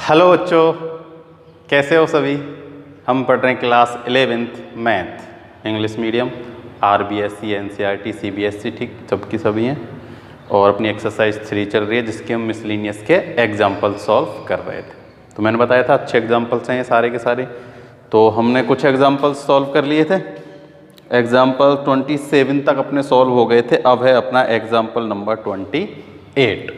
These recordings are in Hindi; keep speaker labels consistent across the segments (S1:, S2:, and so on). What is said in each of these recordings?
S1: हेलो बच्चों, कैसे हो सभी। हम पढ़ रहे हैं class 11th math English medium RBSE NCERT CBSE, ठीक सबकी सभी हैं। और अपनी एक्सरसाइज 3 चल रही है जिसके हम मिसलिनियस के एग्जाम्पल सॉल्व कर रहे थे। तो मैंने बताया था अच्छे एग्जाम्पल्स हैं ये सारे के सारे। तो हमने कुछ एग्जाम्पल्स सॉल्व कर लिए थे। एग्जाम्पल 27 तक अपने सॉल्व हो गए थे। अब है अपना example number 28।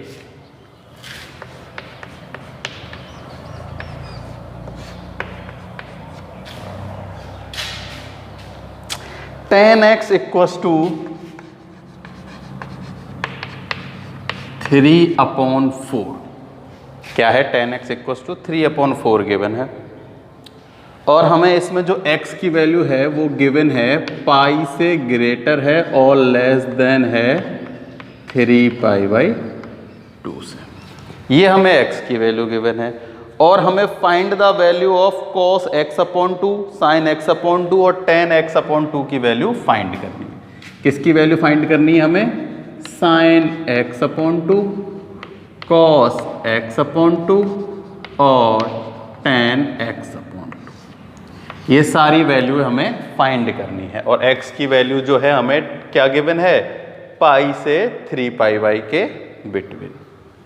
S1: tan x equals to 3/4। क्या है? tan x equals to 3/4 given है। और हमें इसमें जो x की वैल्यू है वो गिवन है पाई से ग्रेटर है और लेस देन है 3π/2 से। ये हमें x की वैल्यू गिवन है। और हमें find the value of cos x/2, sin x/2 और tan x/2 की वैल्यू फाइंड करनी है। किसकी वैल्यू फाइंड करनी है हमें? sin x/2, cos x/2 और tan x/2। ये सारी वैल्यू हमें फाइंड करनी है। और x की वैल्यू जो है हमें क्या गिवन है? पाई से 3π के बिटवीन।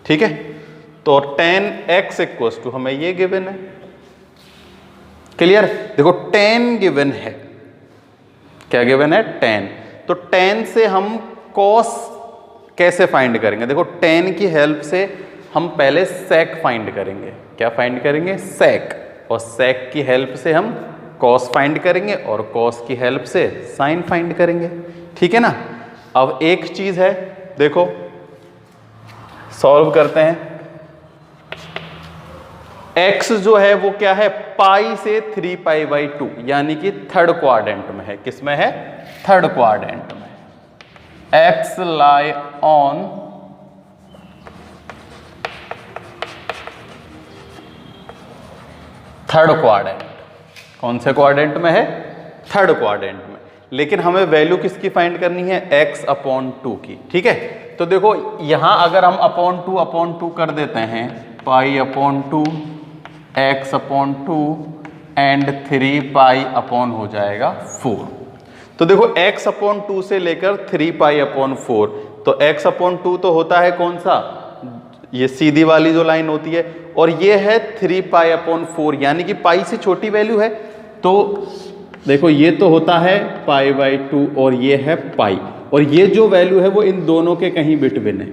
S1: ठीक है। तो tan x इक्वस टू हमें ये गिवन है। क्लियर? देखो tan गिवन है। क्या गिवन है? tan। तो tan से हम cos कैसे फाइंड करेंगे? देखो tan की हेल्प से हम पहले sec फाइंड करेंगे। क्या फाइंड करेंगे? sec। और sec की हेल्प से हम cos फाइंड करेंगे और cos की हेल्प से sin फाइंड करेंगे। ठीक है ना। अब एक चीज है, देखो सॉल्व करते हैं। x जो है वो क्या है? पाई से 3π/2, यानी कि थर्ड क्वाड्रेंट में है। किस में है? थर्ड क्वाड्रेंट में। x lie on third quadrant. कौन से क्वाड्रेंट में है? थर्ड क्वाड्रेंट में। लेकिन हमें वैल्यू किसकी फाइंड करनी है? x/2 की। ठीक है। तो देखो यहां अगर हम अपॉन 2 कर देते हैं, π/2 x/2 एंड 3π हो जाएगा 4। तो देखो x/2 से लेकर 3π/4। तो x/2 तो होता है कौन सा? ये सीधी वाली जो लाइन होती है। और ये है 3π/4, यानी कि पाई से छोटी वैल्यू है। तो देखो ये तो होता है π/2 और ये है पाई। और ये जो वैल्यू है वो इन दोनों के कहीं बिटवीन है।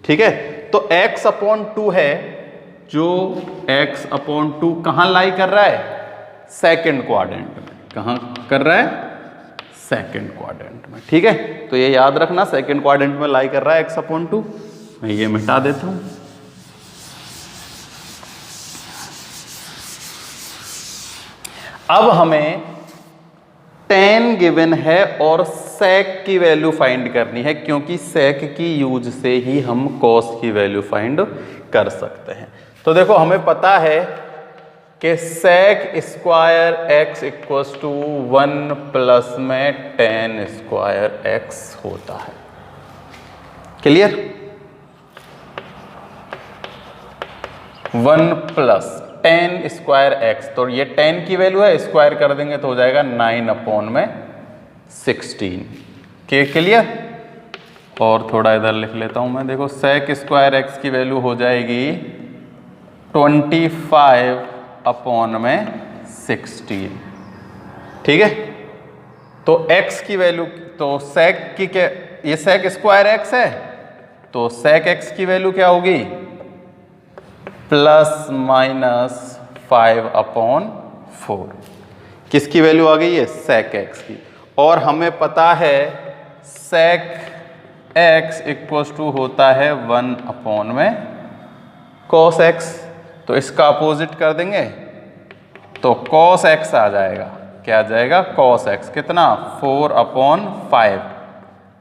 S1: ठीक है। तो x/2 है जो x/2 कहाँ लाई कर रहा है? सेकंड क्वाड्रेंट में। कहाँ कर रहा है? सेकंड क्वाड्रेंट में। ठीक है। तो ये याद रखना, सेकंड क्वाड्रेंट में लाई कर रहा है x/2। मैं ये मिटा देता हूं। अब हमें tan गिवन है और sec की वैल्यू फाइंड करनी है, क्योंकि sec की यूज से ही हम cos की वैल्यू फाइंड कर सकते हैं। तो देखो हमें पता है कि sec square x equals to 1 plus में tan स्क्वायर x होता है। Clear? 1 plus tan square x। तो ये tan की वैल्यू है, स्क्वायर कर देंगे तो हो जाएगा 9/16 के। क्लियर? और थोड़ा इधर लिख लेता हूं मैं। देखो sec स्क्वायर x की वैल्यू हो जाएगी 25/16। ठीक है। तो x की वैल्यू, तो sec की क्या? ये sec स्क्वायर x है, तो sec x की वैल्यू क्या होगी? ±5/4। किसकी वैल्यू आ गई है? sec x की। और हमें पता है sec x इक्वस टू होता है 1/cos x। तो इसका अपोजिट कर देंगे तो cos x आ जाएगा। क्या आ जाएगा? cos x। कितना? 4/5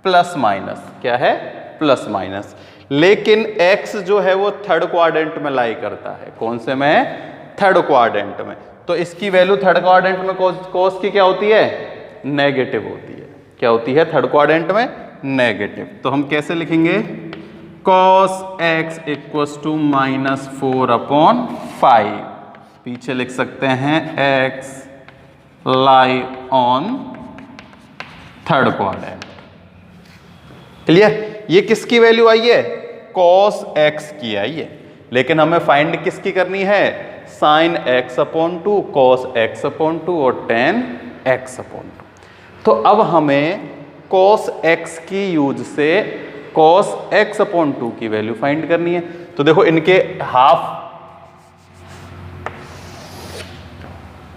S1: प्लस माइनस। क्या है? Plus minus. लेकिन x जो है वो थर्ड क्वाड्रेंट में लाई करता है। कौन से में? थर्ड क्वाड्रेंट में। तो इसकी वैल्यू थर्ड क्वाड्रेंट में cos की क्या होती है? नेगेटिव होती है। क्या होती है? थर्ड क्वाड्रेंट में नेगेटिव। तो हम कैसे लिखेंगे? cos x equals to -4/5। पीछे लिख सकते हैं x lie on third quadrant. Clear? ये किसकी वैल्यू आई है? cos x की आई है, लेकिन हमें फाइंड किसकी करनी है? sin x/2, cos x/2 और tan x/2। तो अब हमें cos x की यूज से cos x/2 की वैल्यू फाइंड करनी है। तो देखो इनके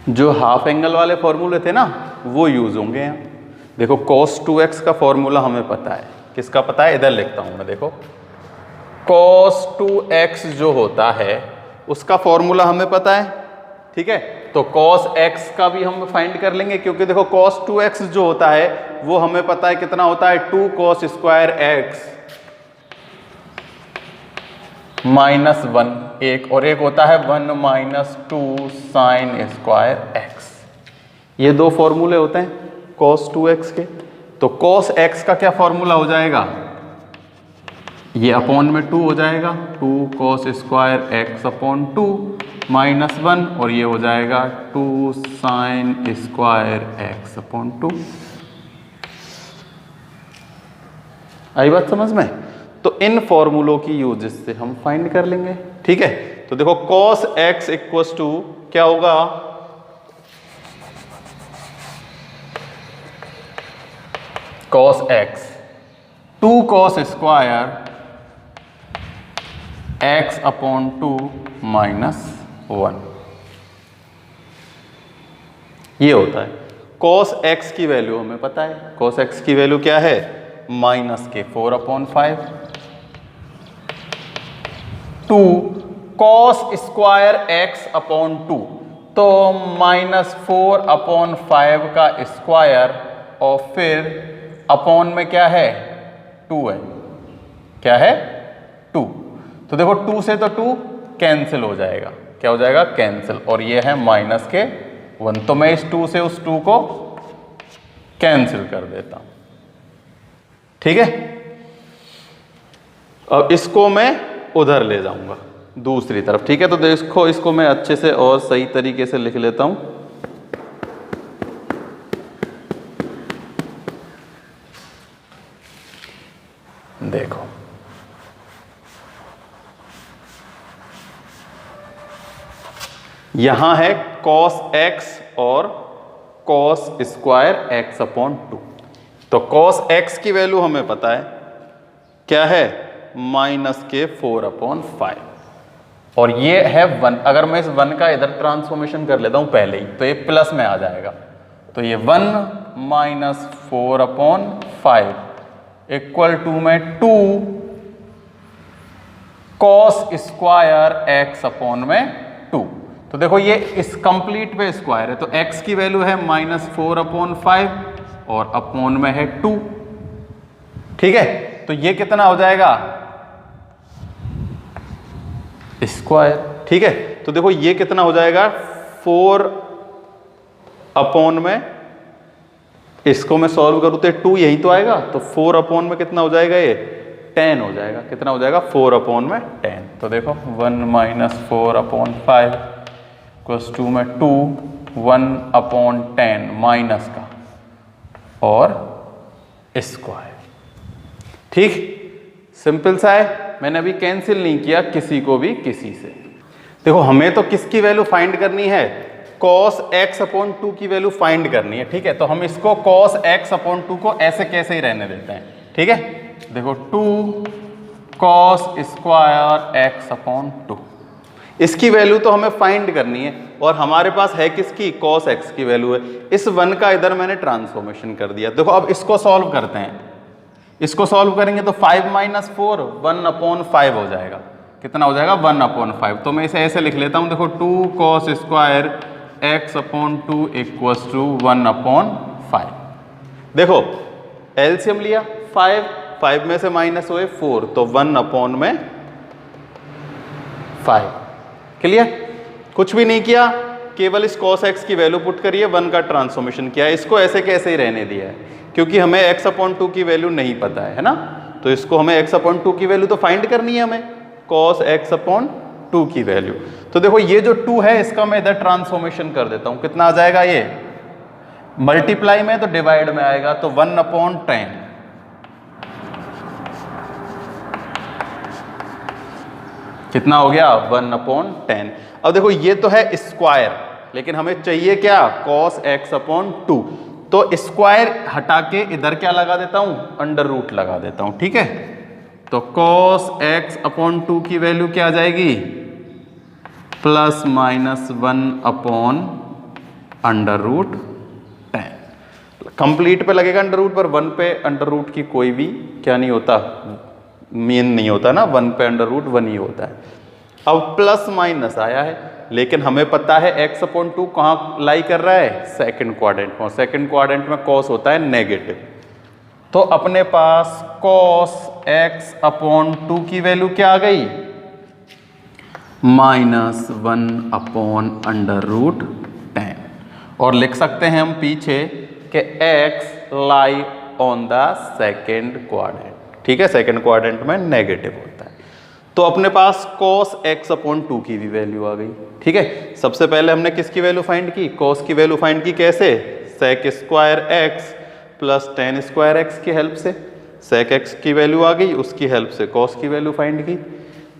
S1: जो हाफ एंगल वाले फॉर्मूले थे ना, वो यूज होंगे यहाँ। देखो cos 2x का फॉर्मूला हमें पता है। किसका पता है? इधर लिखता हूं मैं। देखो cos 2x जो होता है उसका फॉर्मूला हमें पता है, ठीक है। तो cos x का भी हम फाइंड कर लेंगे, क्योंकि देखो cos 2x जो होता है वो हमें पता है कितना होता है, 2 cos स्क्वायर x -1 एक, और एक होता है 1 - 2 sin स्क्वायर x। ये दो फॉर्मूले होते हैं cos 2x के। तो cos x का क्या फॉर्मूला हो जाएगा? ये अपॉन में 2 हो जाएगा, 2 cos स्क्वायर x/2 -1, और ये हो जाएगा 2 sin स्क्वायर x/2। आई बात समझ में? तो इन फॉर्मूलों की यूज से हम फाइंड कर लेंगे, ठीक है। तो देखो cos x इक्वल्स टू क्या होगा? cos x 2 cos square x/2 -1, ये होता है। cos x की वैल्यू हमें पता है। cos x की वैल्यू क्या है? -4/5। 2 cos स्क्वायर x/2, तो -4/5 का स्क्वायर, और फिर अपॉन में क्या है? 2 है। क्या है? 2। तो देखो 2 से तो 2 कैंसिल हो जाएगा। क्या हो जाएगा? कैंसिल। और ये है -1, तो मैं इस 2 से उस 2 को कैंसिल कर देता हूं, ठीक है। अब इसको मैं उधर ले जाऊंगा दूसरी तरफ, ठीक है। तो देखो इसको मैं अच्छे से और सही तरीके से लिख लेता हूं। देखो यहां है cos x और cos स्क्वायर x/2। तो cos x की वैल्यू हमें पता है, क्या है? -4/5, और ये है 1। अगर मैं इस 1 का इधर ट्रांसफॉर्मेशन कर लेता हूं पहले ही, तो ये प्लस में आ जाएगा। तो ये 1 - 4/5 इक्वल टू में 2 cos स्क्वायर x/2। तो देखो ये इस कंप्लीट पे स्क्वायर है, तो x की वैल्यू है -4/5 और अपॉन में है 2, ठीक है। तो ये कितना हो जाएगा? स्क्वायर, ठीक है। तो देखो ये कितना हो जाएगा? 4 अपॉन में, इसको मैं सॉल्व करूं तो 2 यही तो आएगा, तो 4 अपॉन में कितना हो जाएगा? ये 10 हो जाएगा। कितना हो जाएगा? 4 अपॉन में 10। तो देखो 1 - 4/5 इक्वल्स टू में 2 1/10 माइनस का और स्क्वायर, ठीक। सिंपल सा है, मैंने अभी कैंसिल नहीं किया किसी को भी किसी से। देखो हमें तो किसकी वैल्यू फाइंड करनी है? cos x/2 की वैल्यू फाइंड करनी है, ठीक है। तो हम इसको cos x/2 को ऐसे कैसे ही रहने देते हैं, ठीक है। देखो 2 cos स्क्वायर x/2, इसकी वैल्यू तो हमें फाइंड करनी है, और हमारे पास है किसकी? cos x की वैल्यू है। इस 1 का इधर मैंने ट्रांसफॉर्मेशन कर दिया। देखो अब इसको सॉल्व करते हैं। इसको सॉल्व करेंगे तो 5 - 4 1/5 हो जाएगा। कितना हो जाएगा? 1/5। तो मैं इसे ऐसे लिख लेता हूं। देखो 2 cos square x/2 equals to 1/5। देखो एलसीएम लिया, 5 में से माइनस हुए 4, तो 1/5। क्लियर? कुछ भी नहीं किया, केवल इस cos x की वैल्यू पुट करिए, 1 का ट्रांसफॉर्मेशन किया। इसको ऐसे कैसे ही रहने दिया है, क्योंकि हमें x/2 की वैल्यू नहीं पता है ना। तो इसको हमें x/2 की वैल्यू तो फाइंड करनी है हमें, cos x/2 की वैल्यू। तो देखो ये जो 2 है इसका मैं इधर ट्रांसफॉर्मेशन कर देता हूं, कितना आ जाएगा, ये मल्टीप्लाई में तो डिवाइड में आएगा, तो 1/10 कितना हो गया, 1/10। अब देखो ये तो है स्क्वायर, लेकिन हमें चाहिए क्या, cos x/2। तो स्क्वायर हटा के इधर क्या लगा देता हूं, अंडर रूट लगा देता हूं, ठीक है। तो cos x/2 की वैल्यू क्या आ जाएगी, ±1/√10। कंप्लीट पे लगेगा अंडर रूट, पर 1 पे अंडर रूट की कोई भी क्या नहीं होता, मीन नहीं होता ना, 1 पे अंडर रूट 1 ही होता है। अब प्लस माइनस आया है, लेकिन हमें पता है x/2 कहाँ लाई कर रहा है, सेकंड क्वाड्रेंट में, सेकंड क्वाड्रेंट में cos होता है नेगेटिव। तो अपने पास cos x/2 की वैल्यू क्या आ गई, -1/√10। और लिख सकते हैं हम पीछे कि x lie on the second quadrant, ठीक है, सेकेंड क्वाड्रेंट में नेगेटिव होता है। तो अपने पास cos x/2 की भी वैल्यू आ गई, ठीक है। सबसे पहले हमने किसकी वैल्यू फाइंड की, cos की वैल्यू फाइंड की, कैसे, sec square x plus tan square x की हेल्प से। sec x की वैल्यू आ गई, उसकी हेल्प से cos की वैल्यू फाइंड की।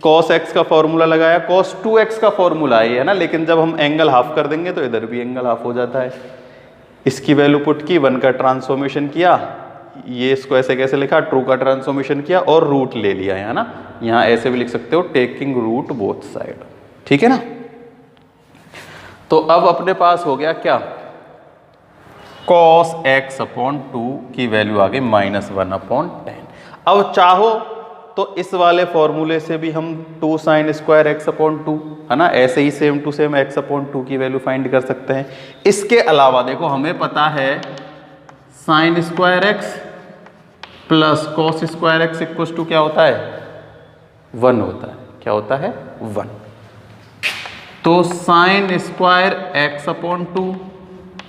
S1: cos x का फॉर्मूला लगाया, cos 2x का फॉर्मूला है ना, लेकिन जब हम एंगल हाफ कर देंगे तो इधर भी एंगल हाफ हो जाता है। इसकी वैल्यू पुट की, 1 का ट्रांसफॉर्मेशन किया, ये इसको ऐसे कैसे लिखा, ट्रू का ट्रांसफॉर्मेशन किया और रूट ले लिया है ना, यहाँ ऐसे भी लिख सकते हो, टेकिंग रूट बोथ साइड, ठीक है ना। तो अब अपने पास हो गया क्या, cos x/2 की वैल्यू आ गई -1/10। अब चाहो तो इस वाले फॉर्मूले से भी हम 2 sin स्क्वायर x/2 है ना, ऐसे ही सेम टू सेम x/2 की वैल्यू फाइंड कर सकते हैं। इसके अलावा देखो हमें पता है sin square x plus cos square x equal to क्या होता है, 1 होता है, क्या होता है, 1। तो sin square x/2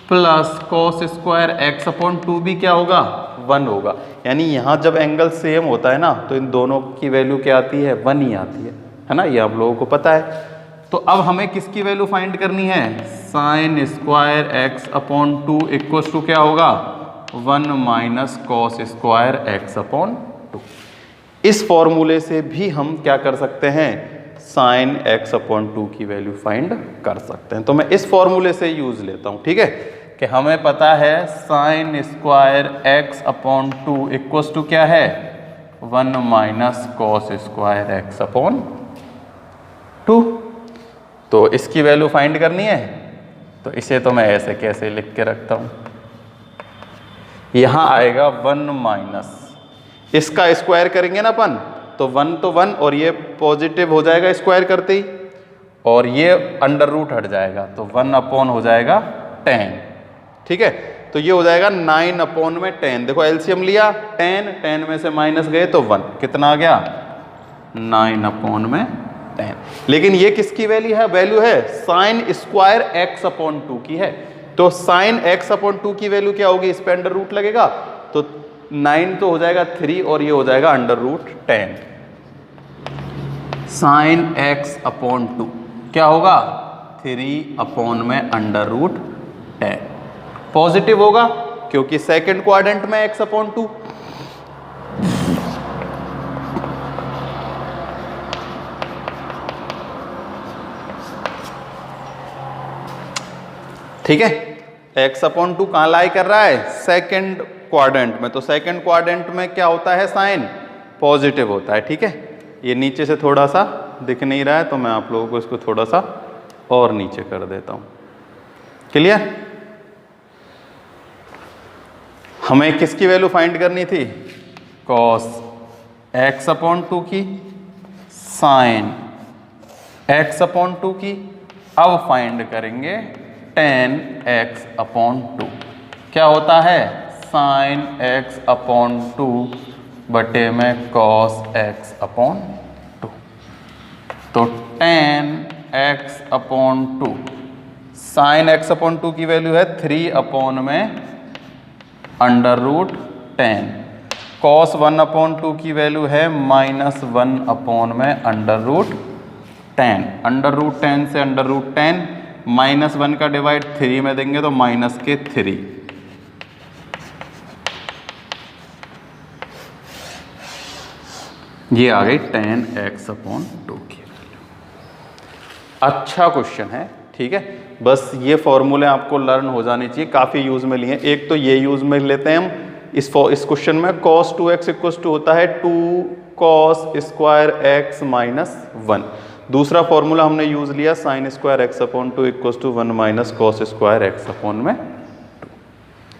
S1: plus cos square x/2 भी क्या होगा, 1 होगा। यानी यहाँ जब एंगल सेम होता है ना, तो इन दोनों की वैल्यू क्या आती है, 1 ही आती है ना, ये हम लोगों को पता है। तो अब हमें किसकी वैल्यू फाइंड करनी है, sin square x/2 equal to क्या होगा, 1 माइनस cos स्क्वायर x/2। इस फॉर्मूले से भी हम क्या कर सकते हैं, sin x/2 की वैल्यू फाइंड कर सकते हैं। तो मैं इस फॉर्मूले से यूज लेता हूं, ठीक है, कि हमें पता है sin square x/2 equal to क्या है, 1 माइनस cos स्क्वायर x/2। तो इसकी वैल्यू फाइंड करनी है, तो इसे तो मैं ऐसे कैसे लिख के रखता हूं, यहां आएगा 1 माइनस, इसका स्क्वायर करेंगे ना अपन, तो 1 तो 1 और ये पॉजिटिव हो जाएगा स्क्वायर करते ही, और ये अंडर रूट हट जाएगा, तो 1/, हो जाएगा 10, ठीक है। तो ये हो जाएगा 9/10। देखो एलसीएम लिया, 10 में से माइनस गए तो 1, कितना आ गया, 9/10। लेकिन ये किसकी वैल्यू है, साइन स्क्वायर x/2 की है। तो साइन x/2 की वैल्यू क्या होगी, इस पे अंडर रूट लगेगा, तो 9 तो हो जाएगा 3 और ये हो जाएगा √10। साइन x/2 क्या होगा, 3/√10। पॉजिटिव होगा क्योंकि सेकंड क्वाड्रेंट में x/2। ठीक है, x/2 कहाँ लाई कर रहा है, सेकंड क्वाड्रेंट में। तो सेकंड क्वाड्रेंट में क्या होता है, साइन पॉजिटिव होता है, ठीक है। ये नीचे से थोड़ा सा दिख नहीं रहा है, तो मैं आप लोगों को इसको थोड़ा सा और नीचे कर देता हूं। क्लियर, हमें किसकी वैल्यू फाइंड करनी थी, cos x/2 की, साइन x/2 की। अब फाइंड करेंगे tan x/2, क्या होता है, साइन x/2 बटे में cos x/2। तो tan x/2, साइन x/2 की वैल्यू है 3/10, cos 1/2 की वैल्यू है -1/10 √10 से √10 -1 का डिवाइड 3 में देंगे तो -3 ये आ गई 10x/2 की वैल्यू। अच्छा क्वेश्चन है, ठीक है। बस ये फॉर्मूले आपको लर्न हो जानी चाहिए, काफ़ी यूज में लिए। एक तो ये यूज में लेते हैं हम इस क्वेश्चन में cos 2x इक्वल टू होता है 2 cos स्क्वायर x - 1। दूसरा फॉर्मूला हमने यूज लिया sin square x/2 equal to 1 - cos square x/2।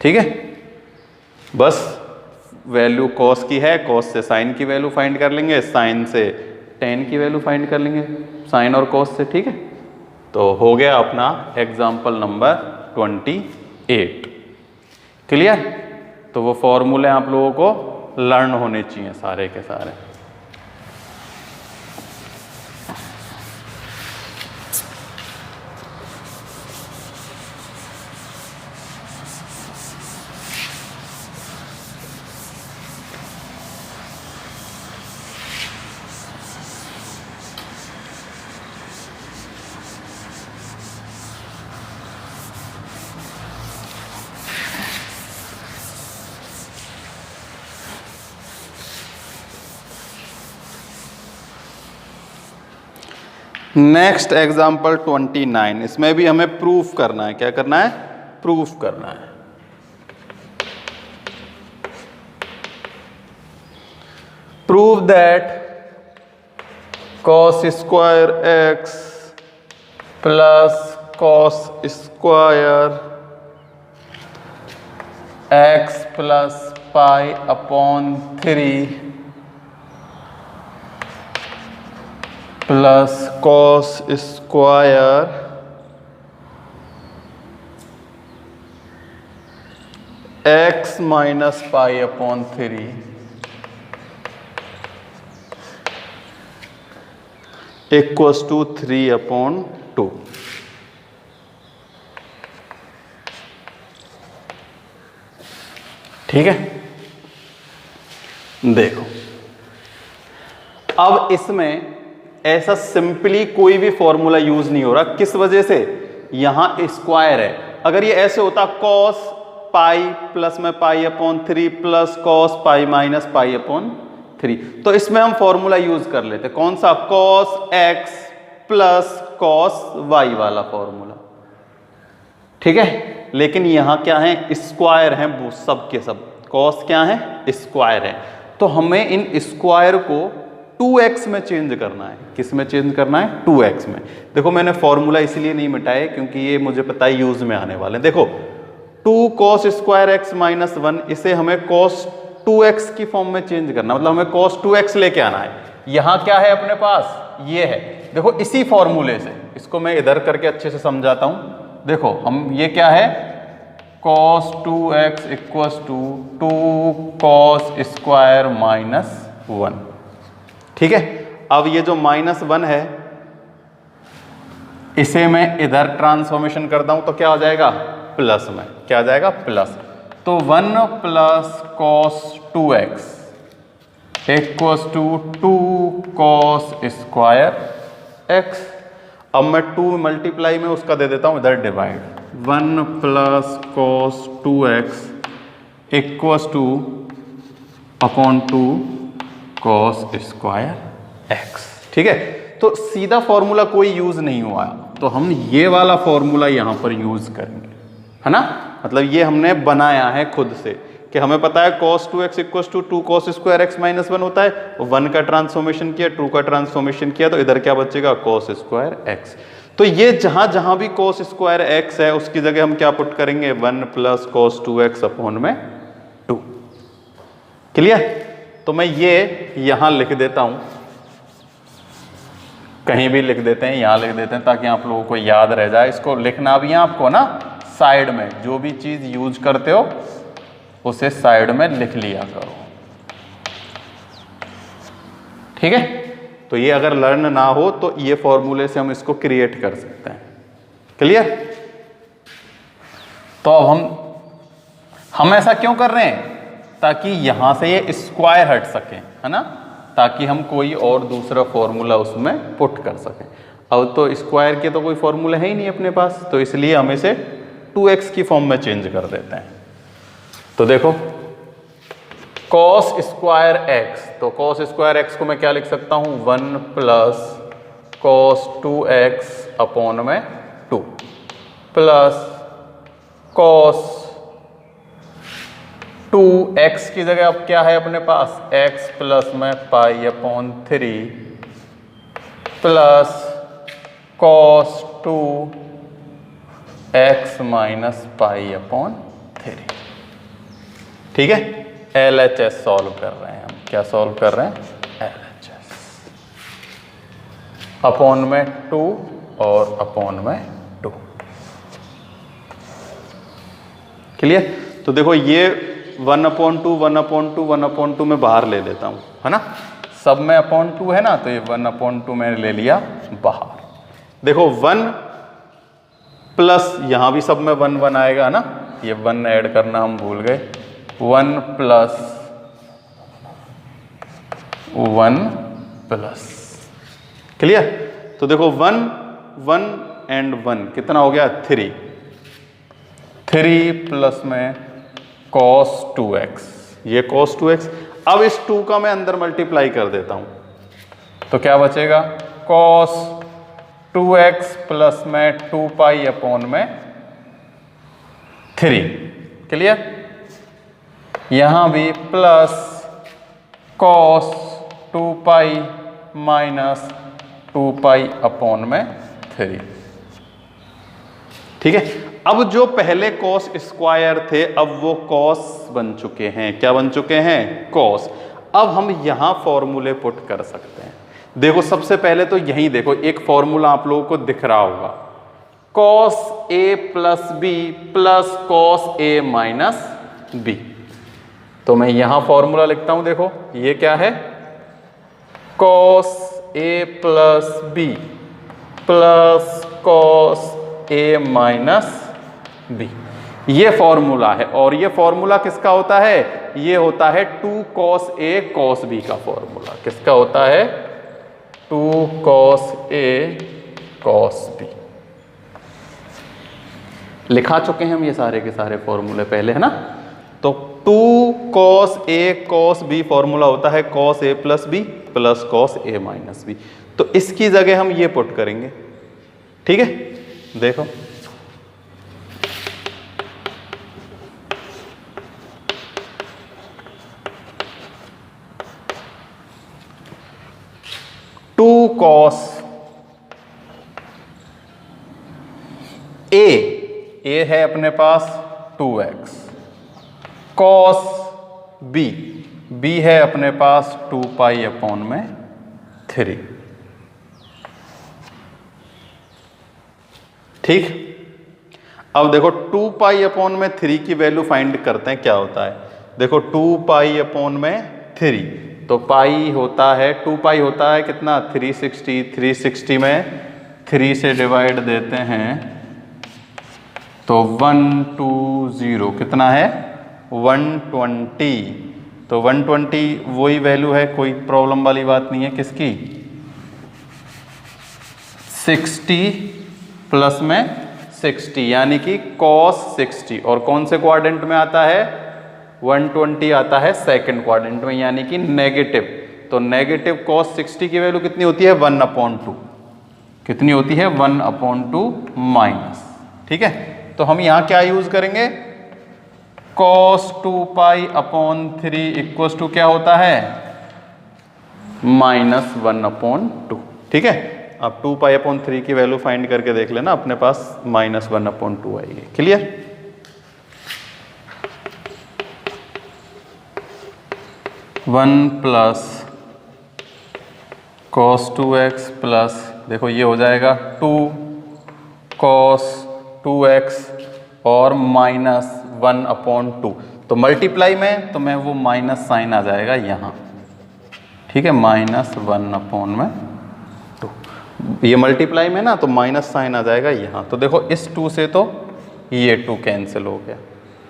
S1: ठीक है, बस वैल्यू cos की है, cos से sin की वैल्यू फाइंड कर लेंगे, sin से tan की वैल्यू फाइंड कर लेंगे, sin और cos से। ठीक है, तो हो गया अपना एग्जाम्पल नंबर 28। क्लियर? तो वो फॉर्मूले आप लोगों को लर्न होने चाहिए सारे के सारे। नेक्स्ट एग्जाम्पल 29, इसमें भी हमें प्रूफ करना है। क्या करना है? प्रूफ करना है। Prove that cos square x plus cos square x plus π/3 plus cos square x minus π/3 equals to 3/2। ठीक है, देखो अब इसमें ऐसा सिंपली कोई भी फॉर्मूला यूज नहीं हो रहा। किस वजह से? यहां स्क्वायर है। अगर ये ऐसे होता cos पाई प्लस में π/3 प्लस cos पाई माइनस π/3, तो इसमें हम फॉर्मूला यूज कर लेते। कौन सा? cos x plus cos y वाला फॉर्मूला। ठीक है, लेकिन यहां क्या है? स्क्वायर है, वो सब के सब cos क्या है? स्क्वायर है। तो हमें इन स्क्वायर को 2x में चेंज करना है। किस में चेंज करना है? 2x में। देखो मैंने फॉर्मूला इसलिए नहीं मिटाए क्योंकि ये मुझे पता है यूज में आने वाले। देखो 2 cos स्क्वायर x माइनस 1, इसे हमें cos 2x की फॉर्म में चेंज करना, मतलब हमें cos 2x लेके आना है। यहां क्या है अपने पास? ये है। देखो इसी फॉर्मूले से इसको मैं इधर करके अच्छे से समझाता हूं। देखो हम ये क्या है? cos 2x equals to 2 cos square minus 1। ठीक है, अब ये जो -1 है इसे मैं इधर ट्रांसफॉर्मेशन करता हूं तो क्या हो जाएगा? प्लस में। क्या आ जाएगा? प्लस। तो 1 plus cos 2x equals to 2 cos square x। अब मैं 2 मल्टीप्लाई में उसका दे देता हूं इधर divide. 1 plus cos 2x equals two upon 2 cos square x। ठीक है, तो सीधा फॉर्मूला कोई यूज नहीं हुआ, तो हम ये वाला फॉर्मूला यहां पर यूज करेंगे, है ना। मतलब ये हमने बनाया है खुद से कि हमें पता है cos 2x equals to 2 cos square x minus 1 होता है। 1 का ट्रांसफॉर्मेशन किया, 2 का ट्रांसफॉर्मेशन किया, तो इधर क्या बचेगा? cos square x। तो ये जहां जहां भी cos स्क्वायर x है उसकी जगह हम क्या पुट करेंगे? 1 प्लस cos 2x अपॉन में 2। क्लियर? तो मैं ये यहां लिख देता हूं, कहीं भी लिख देते हैं, यहां लिख देते हैं ताकि आप लोगों को याद रह जाए। इसको लिखना भी है आपको ना, साइड में जो भी चीज यूज करते हो उसे साइड में लिख लिया करो। ठीक है, तो ये अगर लर्न ना हो तो ये फॉर्मूले से हम इसको क्रिएट कर सकते हैं। क्लियर? तो अब हम ऐसा क्यों कर रहे हैं? ताकि यहाँ से ये स्क्वायर हट सके, है ना, ताकि हम कोई और दूसरा फॉर्मूला उसमें पुट कर सकें। अब तो स्क्वायर के तो कोई फॉर्मूला है ही नहीं अपने पास, तो इसलिए हम इसे 2x की फॉर्म में चेंज कर देते हैं। तो देखो cos स्क्वायर x, तो cos स्क्वायर x को मैं क्या लिख सकता हूँ, 1 प्लस cos 2x अपॉन में 2 प्लस cos 2x की जगह अब क्या है अपने पास, x प्लस में पाई upon 3 plus cos 2x minus pi upon 3। ठीक है, LHS सॉल्व कर रहे हैं हम। क्या सॉल्व कर रहे हैं, LHS अपॉन में 2 और अपॉन में 2। क्लियर। तो देखो ये 1/2 1/2 1/2 में बाहर ले लेता हूं, है ना, सब में अपॉन 2 है ना, तो ये 1/2 मैंने ले लिया बाहर। देखो 1 प्लस यहां भी सब में 1 1 आएगा ना, ये 1 ऐड करना हम भूल गए, 1 प्लस 1 प्लस। क्लियर। तो देखो 1 1 एंड 1 कितना हो गया, 3 प्लस में cos 2x, ये cos 2x। अब इस 2 का मैं अंदर मल्टीप्लाई कर देता हूं, तो क्या बचेगा, cos 2x प्लस में 2 पाई अपॉन में 3। क्लियर। यहां भी plus cos 2 pi minus 2 pi upon में 3। ठीक है। अब जो पहले cos स्क्वायर थे अब वो cos बन चुके हैं, क्या बन चुके हैं, cos। अब हम यहां फॉर्मूले पुट कर सकते हैं। देखो सबसे पहले तो यही देखो, एक फॉर्मूला आप लोगों को दिख रहा होगा, cos a plus b plus cos a minus b। तो मैं यहां फॉर्मूला लिखता हूं, देखो ये क्या है, cos a plus b plus cos a minus b, ये फॉर्मूला है। और ये फॉर्मूला किसका होता है, ये होता है 2 cos a cos b का फॉर्मूला। किसका होता है, 2 cos a cos b। लिखा चुके हैं हम ये सारे के सारे फॉर्मूले पहले, है ना। तो 2 cos a cos b formula होता है cos a plus b plus cos a minus b। तो इसकी जगह हम ये पुट करेंगे। ठीक है, देखो 2 cos a है अपने पास 2x, cos b है अपने पास 2 पाई अपॉन में 3। ठीक। अब देखो 2 पाई अपॉन में 3 की वैल्यू फाइंड करते हैं, क्या होता है। देखो 2 पाई अपॉन में 3, तो पाई होता है 2 पाई होता है कितना, 360। 360 में 3 से डिवाइड देते हैं तो 120 कितना है, 120। तो 120 वही वैल्यू है, कोई प्रॉब्लम वाली बात नहीं है। किसकी, 60 प्लस में 60 यानी कि cos 60। और कौन से क्वाड्रेंट में आता है, 120 आता है सेकंड क्वाड्रेंट में, यानी कि नेगेटिव। तो नेगेटिव cos 60 की वैल्यू कितनी होती है, 1/2। कितनी होती है, 1/2 माइनस। ठीक है। तो हम यहां क्या यूज करेंगे, cos 2 pi upon 3 equals to क्या होता है, -1/2। ठीक है। अब 2 पाई अपॉन 3 की वैल्यू फाइंड करके देख लेना, अपने पास -1/2 आएगी। Clear. One plus cos 2x plus, देखो ये हो जाएगा 2 cos 2x और -1/2। तो मल्टीप्लाई में तो मैं वो माइनस साइन आ जाएगा यहाँ। ठीक है, -1/2। ये मल्टीप्लाई में ना तो माइनस साइन आ जाएगा यहाँ। तो देखो इस 2 से तो ये 2 कैंसिल हो गया।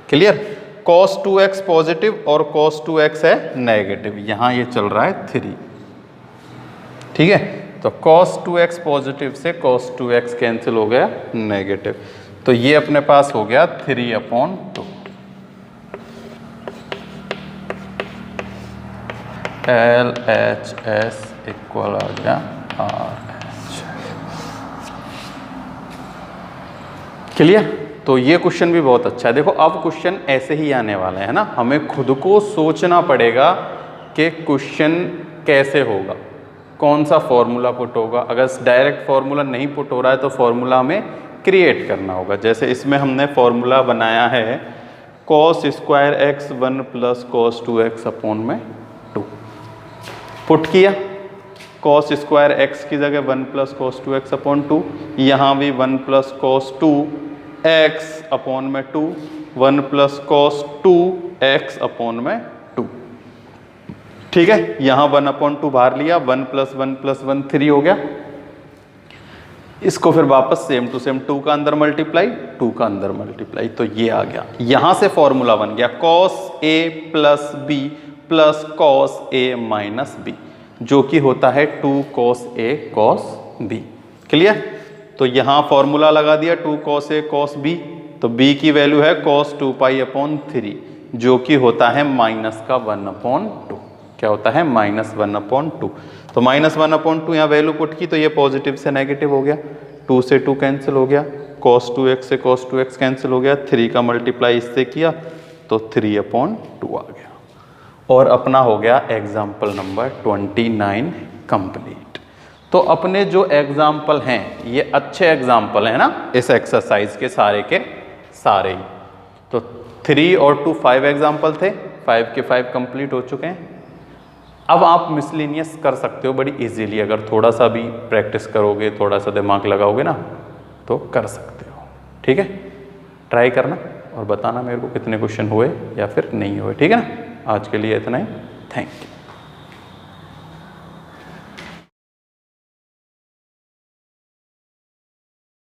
S1: क्लियर। cos 2x पॉजिटिव और cos 2x है नेगेटिव, यहाँ ये चल रहा है 3, ठीक है। तो cos 2x पॉजिटिव से cos 2x कैंसिल हो गया नेगेटिव, तो ये अपने पास हो गया 3/2। LHS इक्वल आ गया RH। क्लियर? तो ये क्वेश्चन भी बहुत अच्छा है। देखो अब क्वेश्चन ऐसे ही आने वाले हैं ना, हमें खुद को सोचना पड़ेगा कि क्वेश्चन कैसे होगा, कौन सा फॉर्मूला पुट होगा। अगर डायरेक्ट फॉर्मूला नहीं पुट हो रहा है तो फॉर्मूला हमें क्रिएट करना होगा। जैसे इसमें हमने फॉर्मूला बनाया है cos square x 1 plus cos 2x upon में 2, पुट किया cos स्क्वायर x की जगह 1 प्लस cos 2x अपॉन 2, यहाँ भी 1 प्लस cos 2x अपॉन में 2, 1 प्लस cos 2x अपॉन में 2, ठीक है। यहाँ 1/2 बाहर लिया, 1 प्लस 1 प्लस 1 3 हो गया। इसको फिर वापस सेम टू सेम 2 का अंदर मल्टीप्लाई, 2 का अंदर मल्टीप्लाई, तो ये आ गया। यहाँ से फॉर्मूला बन गया cos a plus b plus cos a minus b, जो कि होता है 2 cos a cos b। Clear? तो यहाँ फॉर्मूला लगा दिया 2 cos a cos b, तो b की वैल्यू है cos 2π/3, जो कि होता है माइनस का 1/2। क्या होता है? -1/2। तो -1/2 यहाँ वैल्यू पुट की, तो ये पॉजिटिव से नेगेटिव हो गया, 2 से 2 कैंसिल हो गया, cos 2x से cos 2x कैंसिल हो गया, 3 का मल्टीप्लाई इससे किया तो 3/2 आ गया। और अपना हो गया एग्जाम्पल नंबर 29 कंप्लीट। तो अपने जो एग्जाम्पल हैं ये अच्छे एग्जाम्पल हैं ना इस एक्सरसाइज के सारे ही। तो 3 और 2 5 एग्जाम्पल थे, 5 के 5 कंप्लीट हो चुके हैं। अब आप मिसलिनियस कर सकते हो बड़ी इजीली, अगर थोड़ा सा भी प्रैक्टिस करोगे, थोड़ा सा दिमाग लगाओगे ना तो कर सकते हो, ठीक है। ट्राई करना और बताना मेरे को कितने क्वेश्चन हुए या फिर नहीं हुए, ठीक है ना। आज के लिए इतना ही, थैंक यू।